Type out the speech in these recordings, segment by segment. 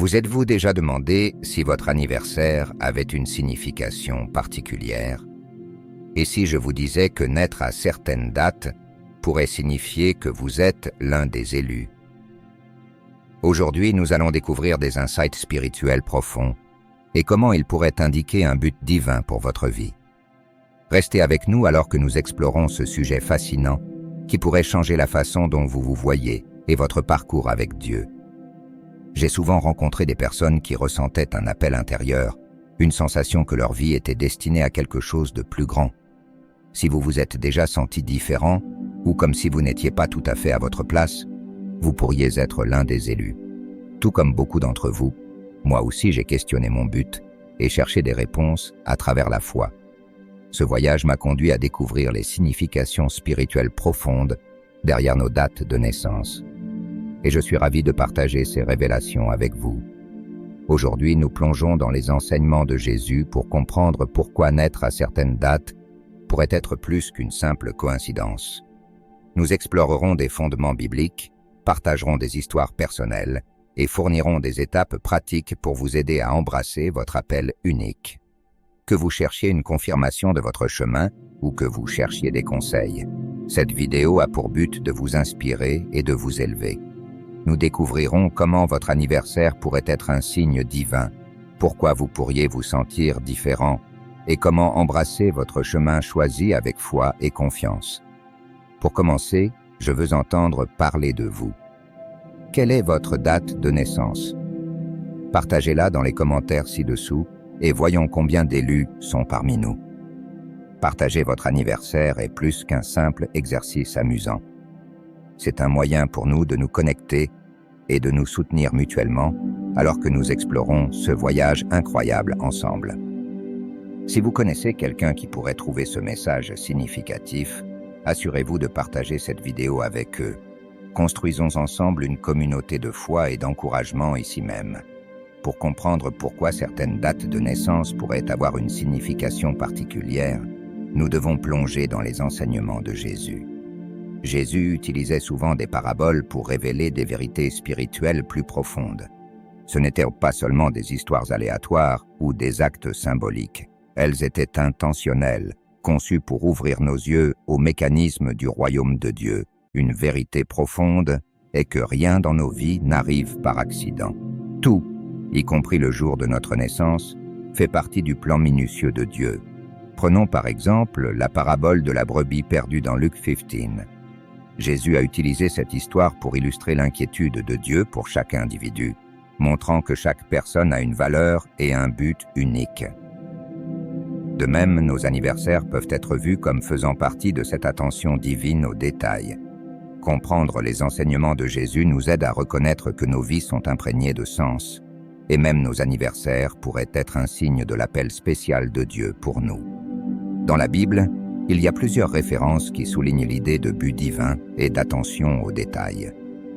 Vous êtes-vous déjà demandé si votre anniversaire avait une signification particulière? Et si je vous disais que naître à certaines dates pourrait signifier que vous êtes l'un des élus? Aujourd'hui, nous allons découvrir des insights spirituels profonds et comment ils pourraient indiquer un but divin pour votre vie. Restez avec nous alors que nous explorons ce sujet fascinant qui pourrait changer la façon dont vous vous voyez et votre parcours avec Dieu. J'ai souvent rencontré des personnes qui ressentaient un appel intérieur, une sensation que leur vie était destinée à quelque chose de plus grand. Si vous vous êtes déjà senti différent, ou comme si vous n'étiez pas tout à fait à votre place, vous pourriez être l'un des élus. Tout comme beaucoup d'entre vous, moi aussi j'ai questionné mon but et cherché des réponses à travers la foi. Ce voyage m'a conduit à découvrir les significations spirituelles profondes derrière nos dates de naissance. Et je suis ravi de partager ces révélations avec vous. Aujourd'hui, nous plongeons dans les enseignements de Jésus pour comprendre pourquoi naître à certaines dates pourrait être plus qu'une simple coïncidence. Nous explorerons des fondements bibliques, partagerons des histoires personnelles et fournirons des étapes pratiques pour vous aider à embrasser votre appel unique. Que vous cherchiez une confirmation de votre chemin ou que vous cherchiez des conseils, cette vidéo a pour but de vous inspirer et de vous élever. Nous découvrirons comment votre anniversaire pourrait être un signe divin, pourquoi vous pourriez vous sentir différent et comment embrasser votre chemin choisi avec foi et confiance. Pour commencer, je veux entendre parler de vous. Quelle est votre date de naissance? Partagez-la dans les commentaires ci-dessous et voyons combien d'élus sont parmi nous. Partager votre anniversaire est plus qu'un simple exercice amusant. C'est un moyen pour nous de nous connecter et de nous soutenir mutuellement alors que nous explorons ce voyage incroyable ensemble. Si vous connaissez quelqu'un qui pourrait trouver ce message significatif, assurez-vous de partager cette vidéo avec eux. Construisons ensemble une communauté de foi et d'encouragement ici même. Pour comprendre pourquoi certaines dates de naissance pourraient avoir une signification particulière, nous devons plonger dans les enseignements de Jésus. Jésus utilisait souvent des paraboles pour révéler des vérités spirituelles plus profondes. Ce n'étaient pas seulement des histoires aléatoires ou des actes symboliques. Elles étaient intentionnelles, conçues pour ouvrir nos yeux au mécanisme du royaume de Dieu. Une vérité profonde est que rien dans nos vies n'arrive par accident. Tout, y compris le jour de notre naissance, fait partie du plan minutieux de Dieu. Prenons par exemple la parabole de la brebis perdue dans Luc 15. Jésus a utilisé cette histoire pour illustrer l'inquiétude de Dieu pour chaque individu, montrant que chaque personne a une valeur et un but unique. De même, nos anniversaires peuvent être vus comme faisant partie de cette attention divine aux détails. Comprendre les enseignements de Jésus nous aide à reconnaître que nos vies sont imprégnées de sens, et même nos anniversaires pourraient être un signe de l'appel spécial de Dieu pour nous. Dans la Bible, il y a plusieurs références qui soulignent l'idée de but divin et d'attention aux détails.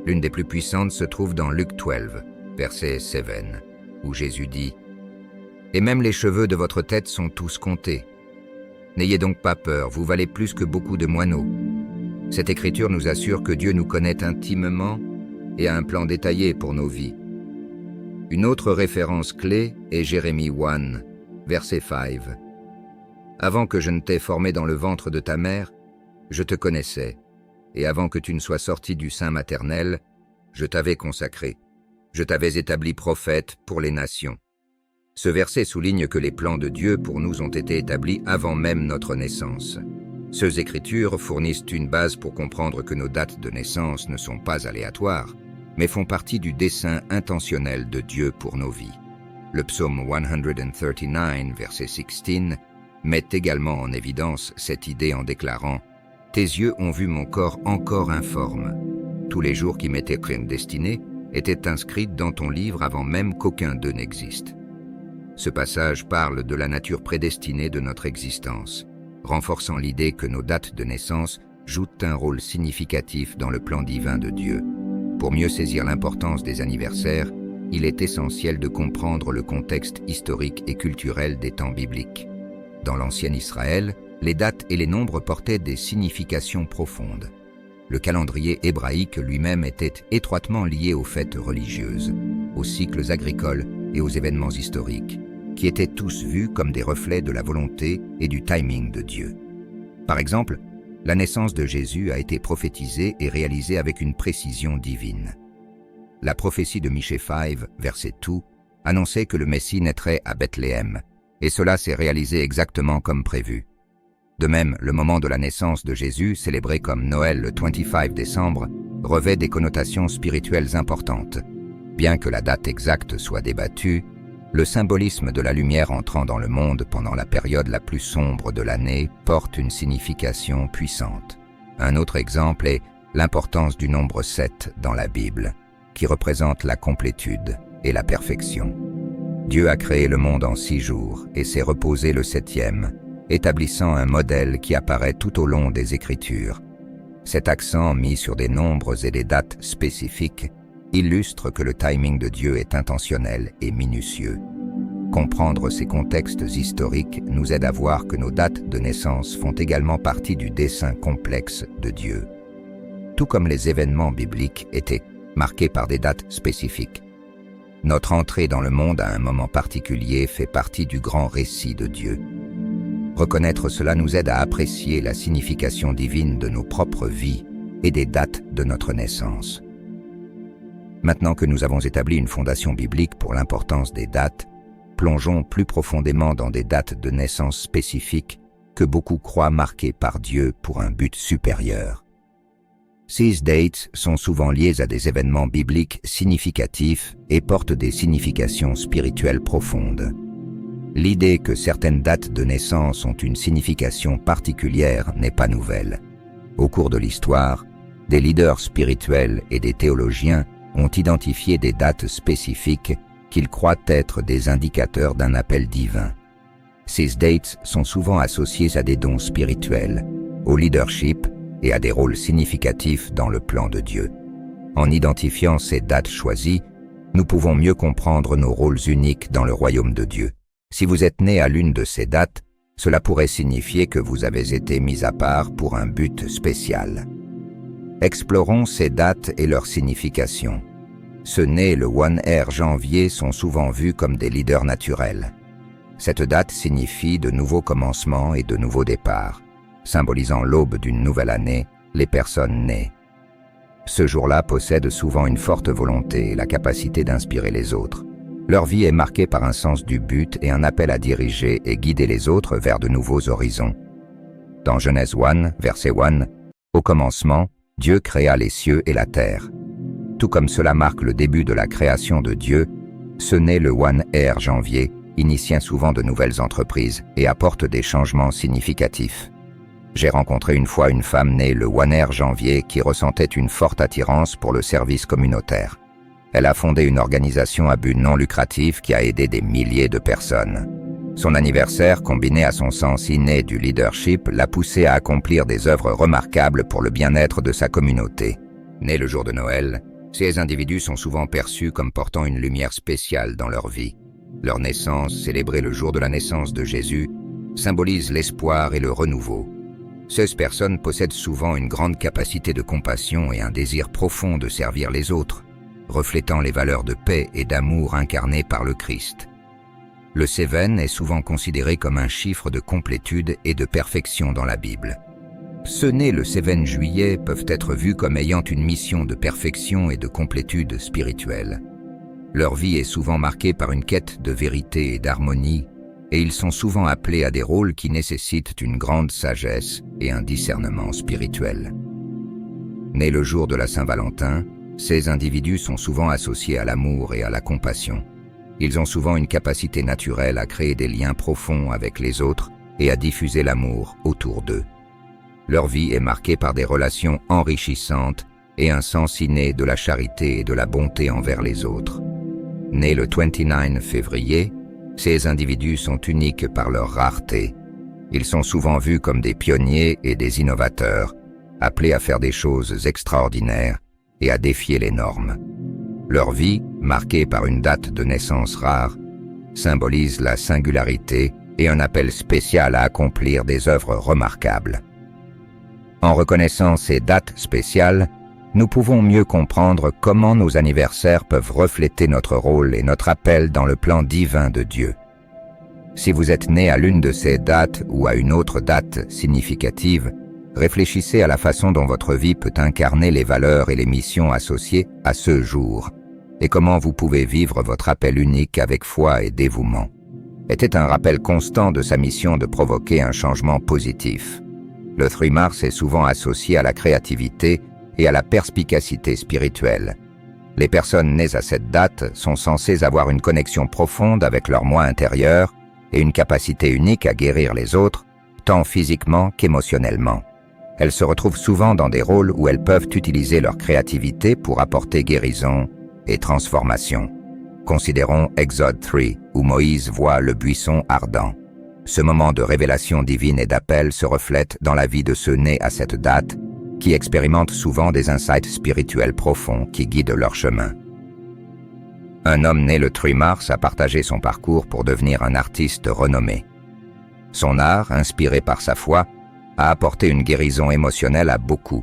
L'une des plus puissantes se trouve dans Luc 12, verset 7, où Jésus dit « Et même les cheveux de votre tête sont tous comptés. N'ayez donc pas peur, vous valez plus que beaucoup de moineaux. » Cette écriture nous assure que Dieu nous connaît intimement et a un plan détaillé pour nos vies. Une autre référence clé est Jérémie 1, verset 5. Avant que je ne t'ai formé dans le ventre de ta mère, je te connaissais, et avant que tu ne sois sorti du sein maternel, je t'avais consacré. Je t'avais établi prophète pour les nations. Ce verset souligne que les plans de Dieu pour nous ont été établis avant même notre naissance. Ces écritures fournissent une base pour comprendre que nos dates de naissance ne sont pas aléatoires, mais font partie du dessein intentionnel de Dieu pour nos vies. Le psaume 139, verset 16, met également en évidence cette idée en déclarant « Tes yeux ont vu mon corps encore informe. Tous les jours qui m'étaient prédestinés étaient inscrits dans ton livre avant même qu'aucun d'eux n'existe. » Ce passage parle de la nature prédestinée de notre existence, renforçant l'idée que nos dates de naissance jouent un rôle significatif dans le plan divin de Dieu. Pour mieux saisir l'importance des anniversaires, il est essentiel de comprendre le contexte historique et culturel des temps bibliques. Dans l'ancien Israël, les dates et les nombres portaient des significations profondes. Le calendrier hébraïque lui-même était étroitement lié aux fêtes religieuses. aux cycles agricoles et aux événements historiques, qui étaient tous vus comme des reflets de la volonté et du timing de Dieu. Par exemple, la naissance de Jésus a été prophétisée et réalisée avec une précision divine. La prophétie de Michée 5, verset 2, annonçait que le Messie naîtrait à Bethléem, et cela s'est réalisé exactement comme prévu. De même, le moment de la naissance de Jésus, célébré comme Noël le 25 décembre, revêt des connotations spirituelles importantes. Bien que la date exacte soit débattue, le symbolisme de la lumière entrant dans le monde pendant la période la plus sombre de l'année porte une signification puissante. Un autre exemple est l'importance du nombre 7 dans la Bible, qui représente la complétude et la perfection. Dieu a créé le monde en 6 jours et s'est reposé le 7e, établissant un modèle qui apparaît tout au long des Écritures. Cet accent mis sur des nombres et des dates spécifiques illustre que le timing de Dieu est intentionnel et minutieux. Comprendre ces contextes historiques nous aide à voir que nos dates de naissance font également partie du dessein complexe de Dieu. Tout comme les événements bibliques étaient marqués par des dates spécifiques, notre entrée dans le monde à un moment particulier fait partie du grand récit de Dieu. Reconnaître cela nous aide à apprécier la signification divine de nos propres vies et des dates de notre naissance. Maintenant que nous avons établi une fondation biblique pour l'importance des dates, plongeons plus profondément dans des dates de naissance spécifiques que beaucoup croient marquées par Dieu pour un but supérieur. Ces dates sont souvent liées à des événements bibliques significatifs et portent des significations spirituelles profondes. L'idée que certaines dates de naissance ont une signification particulière n'est pas nouvelle. Au cours de l'histoire, des leaders spirituels et des théologiens ont identifié des dates spécifiques qu'ils croient être des indicateurs d'un appel divin. Ces dates sont souvent associées à des dons spirituels, au leadership et à des rôles significatifs dans le plan de Dieu. En identifiant ces dates choisies, nous pouvons mieux comprendre nos rôles uniques dans le royaume de Dieu. Si vous êtes né à l'une de ces dates, cela pourrait signifier que vous avez été mis à part pour un but spécial. Explorons ces dates et leur signification. Ceux nés le 1er janvier sont souvent vus comme des leaders naturels. Cette date signifie de nouveaux commencements et de nouveaux départs, symbolisant l'aube d'une nouvelle année, les personnes nées. Ce jour-là possède souvent une forte volonté et la capacité d'inspirer les autres. Leur vie est marquée par un sens du but et un appel à diriger et guider les autres vers de nouveaux horizons. Dans Genèse 1, verset 1, « Au commencement, Dieu créa les cieux et la terre. » Tout comme cela marque le début de la création de Dieu, ce naît le 1er janvier initie souvent de nouvelles entreprises et apporte des changements significatifs. J'ai rencontré une fois une femme née le 1er janvier qui ressentait une forte attirance pour le service communautaire. Elle a fondé une organisation à but non lucratif qui a aidé des milliers de personnes. Son anniversaire, combiné à son sens inné du leadership, l'a poussée à accomplir des œuvres remarquables pour le bien-être de sa communauté. Nés le jour de Noël, ces individus sont souvent perçus comme portant une lumière spéciale dans leur vie. Leur naissance, célébrée le jour de la naissance de Jésus, symbolise l'espoir et le renouveau. Ces personnes possèdent souvent une grande capacité de compassion et un désir profond de servir les autres, reflétant les valeurs de paix et d'amour incarnées par le Christ. Le 7 est souvent considéré comme un chiffre de complétude et de perfection dans la Bible. Ceux nés le 7 juillet peuvent être vus comme ayant une mission de perfection et de complétude spirituelle. Leur vie est souvent marquée par une quête de vérité et d'harmonie, et ils sont souvent appelés à des rôles qui nécessitent une grande sagesse et un discernement spirituel. Nés le jour de la Saint-Valentin, ces individus sont souvent associés à l'amour et à la compassion. Ils ont souvent une capacité naturelle à créer des liens profonds avec les autres et à diffuser l'amour autour d'eux. Leur vie est marquée par des relations enrichissantes et un sens inné de la charité et de la bonté envers les autres. Nés le 29 février, ces individus sont uniques par leur rareté. Ils sont souvent vus comme des pionniers et des innovateurs, appelés à faire des choses extraordinaires et à défier les normes. Leur vie, marquée par une date de naissance rare, symbolise la singularité et un appel spécial à accomplir des œuvres remarquables. En reconnaissant ces dates spéciales, nous pouvons mieux comprendre comment nos anniversaires peuvent refléter notre rôle et notre appel dans le plan divin de Dieu. Si vous êtes né à l'une de ces dates ou à une autre date significative, réfléchissez à la façon dont votre vie peut incarner les valeurs et les missions associées à ce jour, et comment vous pouvez vivre votre appel unique avec foi et dévouement. Était un rappel constant de sa mission de provoquer un changement positif. Le 3 mars est souvent associé à la créativité et à la perspicacité spirituelle. Les personnes nées à cette date sont censées avoir une connexion profonde avec leur moi intérieur et une capacité unique à guérir les autres, tant physiquement qu'émotionnellement. Elles se retrouvent souvent dans des rôles où elles peuvent utiliser leur créativité pour apporter guérison et transformation. Considérons Exode 3, où Moïse voit le buisson ardent. Ce moment de révélation divine et d'appel se reflète dans la vie de ceux nés à cette date, qui expérimentent souvent des insights spirituels profonds qui guident leur chemin. Un homme né le 3 mars a partagé son parcours pour devenir un artiste renommé. Son art, inspiré par sa foi, a apporté une guérison émotionnelle à beaucoup.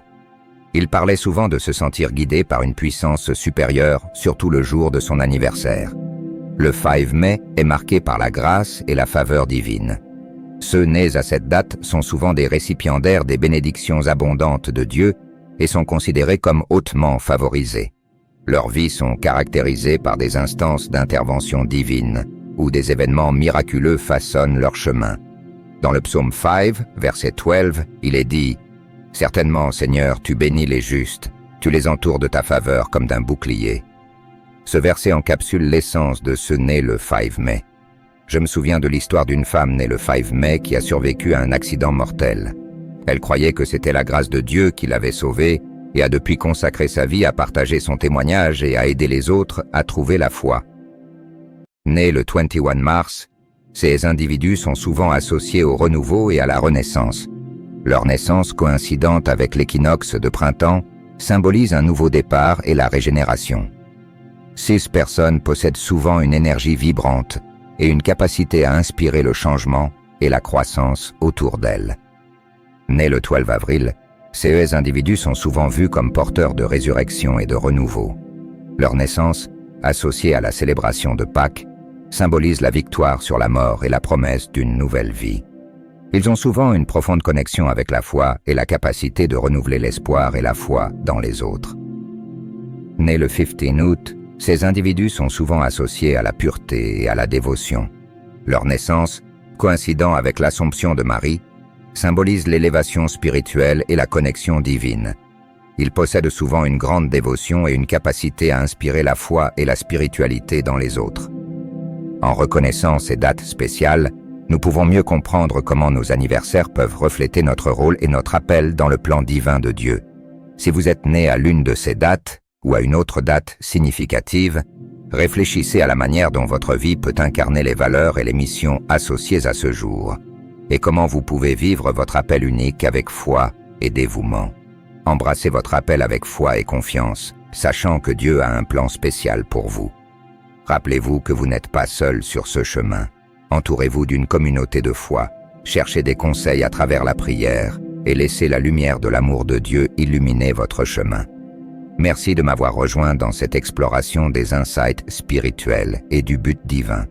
Il parlait souvent de se sentir guidé par une puissance supérieure, surtout le jour de son anniversaire. Le 5 mai est marqué par la grâce et la faveur divine. Ceux nés à cette date sont souvent des récipiendaires des bénédictions abondantes de Dieu et sont considérés comme hautement favorisés. Leurs vies sont caractérisées par des instances d'intervention divine, où des événements miraculeux façonnent leur chemin. Dans le psaume 5, verset 12, il est dit « Certainement, Seigneur, tu bénis les justes, tu les entoures de ta faveur comme d'un bouclier. » Ce verset encapsule l'essence de ceux nés le 5 mai. Je me souviens de l'histoire d'une femme née le 5 mai qui a survécu à un accident mortel. Elle croyait que c'était la grâce de Dieu qui l'avait sauvée et a depuis consacré sa vie à partager son témoignage et à aider les autres à trouver la foi. Nés le 21 mars, ces individus sont souvent associés au renouveau et à la renaissance. Leur naissance coïncidente avec l'équinoxe de printemps symbolise un nouveau départ et la régénération. 6 personnes possèdent souvent une énergie vibrante et une capacité à inspirer le changement et la croissance autour d'elles. Nés le 12 avril, ces individus sont souvent vus comme porteurs de résurrection et de renouveau. Leur naissance, associée à la célébration de Pâques, symbolise la victoire sur la mort et la promesse d'une nouvelle vie. Ils ont souvent une profonde connexion avec la foi et la capacité de renouveler l'espoir et la foi dans les autres. Nés le 15 août, ces individus sont souvent associés à la pureté et à la dévotion. Leur naissance, coïncidant avec l'Assomption de Marie, symbolise l'élévation spirituelle et la connexion divine. Ils possèdent souvent une grande dévotion et une capacité à inspirer la foi et la spiritualité dans les autres. En reconnaissant ces dates spéciales, nous pouvons mieux comprendre comment nos anniversaires peuvent refléter notre rôle et notre appel dans le plan divin de Dieu. Si vous êtes né à l'une de ces dates, ou à une autre date significative, réfléchissez à la manière dont votre vie peut incarner les valeurs et les missions associées à ce jour, et comment vous pouvez vivre votre appel unique avec foi et dévouement. Embrassez votre appel avec foi et confiance, sachant que Dieu a un plan spécial pour vous. Rappelez-vous que vous n'êtes pas seul sur ce chemin. Entourez-vous d'une communauté de foi, cherchez des conseils à travers la prière, et laissez la lumière de l'amour de Dieu illuminer votre chemin. Merci de m'avoir rejoint dans cette exploration des insights spirituels et du but divin.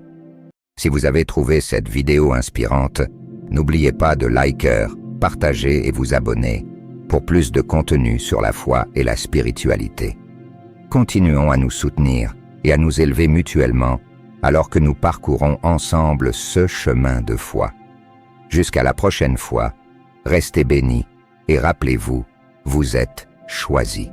Si vous avez trouvé cette vidéo inspirante, n'oubliez pas de liker, partager et vous abonner pour plus de contenu sur la foi et la spiritualité. Continuons à nous soutenir et à nous élever mutuellement alors que nous parcourons ensemble ce chemin de foi. Jusqu'à la prochaine fois, restez bénis et rappelez-vous, vous êtes choisis.